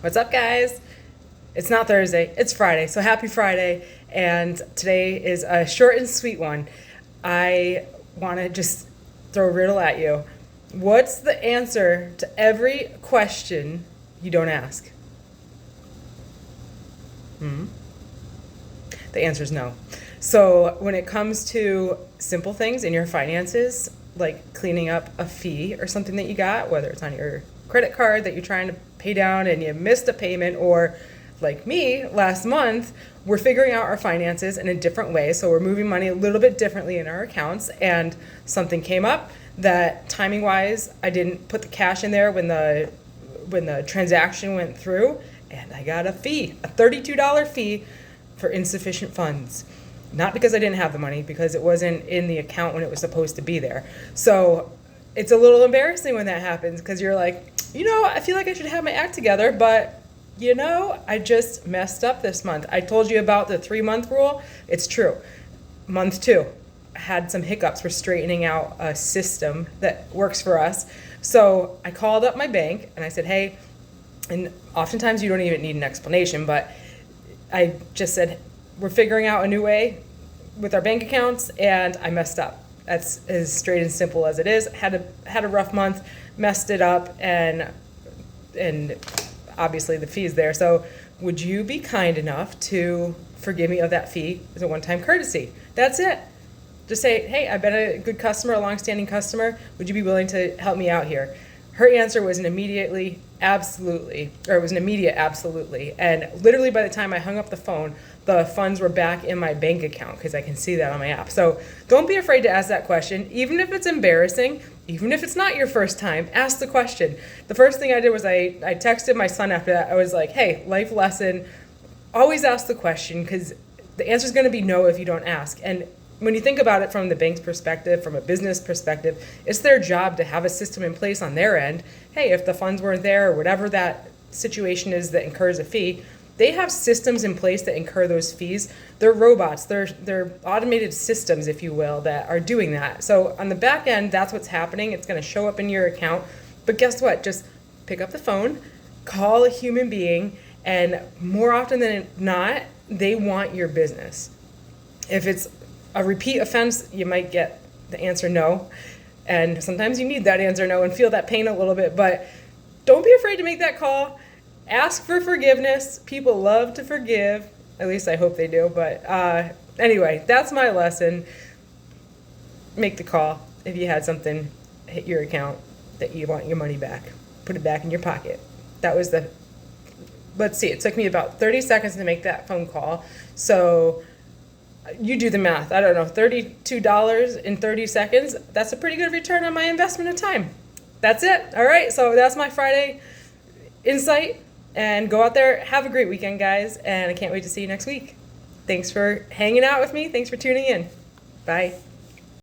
What's up, guys? It's not Thursday, it's Friday, so happy Friday. And today is a short and sweet one. I want to just throw a riddle at you. What's the answer to every question you don't ask? The answer is no. So when it comes to simple things in your finances, like cleaning up a fee or something that you got, whether it's on your credit card that you're trying to pay down and you missed a payment, or like me last month, we're figuring out our finances in a different way. So we're moving money a little bit differently in our accounts, and something came up that timing wise, I didn't put the cash in there when the transaction went through, and I got a fee, a $32 fee for insufficient funds. Not because I didn't have the money, because it wasn't in the account when it was supposed to be there. So it's a little embarrassing when that happens, because you're like, I feel like I should have my act together, but I just messed up this month. I told you about the 3-month rule. It's true. Month 2, I had some hiccups. We're straightening out a system that works for us. So I called up my bank and I said, hey, and oftentimes you don't even need an explanation, but I just said, we're figuring out a new way with our bank accounts, and I messed up. That's as straight and simple as it is. Had a rough month, messed it up, and obviously the fee's there. So would you be kind enough to forgive me of that fee as a one-time courtesy? That's it. Just say, hey, I've been a good customer, a long-standing customer. Would you be willing to help me out here? Her answer was an immediate absolutely. And literally by the time I hung up the phone, the funds were back in my bank account, because I can see that on my app. So don't be afraid to ask that question, even if it's embarrassing, even if it's not your first time. Ask the question. The first thing I did was I texted my son after that. I was like, hey, life lesson, always ask the question, because the answer is going to be no if you don't ask. And when you think about it from the bank's perspective, from a business perspective, it's their job to have a system in place on their end. Hey, if the funds weren't there, or whatever that situation is that incurs a fee, they have systems in place that incur those fees. They're robots, they're automated systems, if you will, that are doing that. So on the back end, that's what's happening. It's going to show up in your account. But guess what? Just pick up the phone, call a human being, and more often than not, they want your business. If it's a repeat offense, you might get the answer no. And sometimes you need that answer no and feel that pain a little bit. But don't be afraid to make that call. Ask for forgiveness. People love to forgive. At least I hope they do. But anyway, that's my lesson. Make the call if you had something hit your account that you want your money back. Put it back in your pocket. That was let's see, it took me about 30 seconds to make that phone call. So you do the math. I don't know, $32 in 30 seconds. That's a pretty good return on my investment of time. That's it. All right, so that's my Friday insight. And go out there, have a great weekend, guys, and I can't wait to see you next week. Thanks for hanging out with me. Thanks for tuning in. Bye.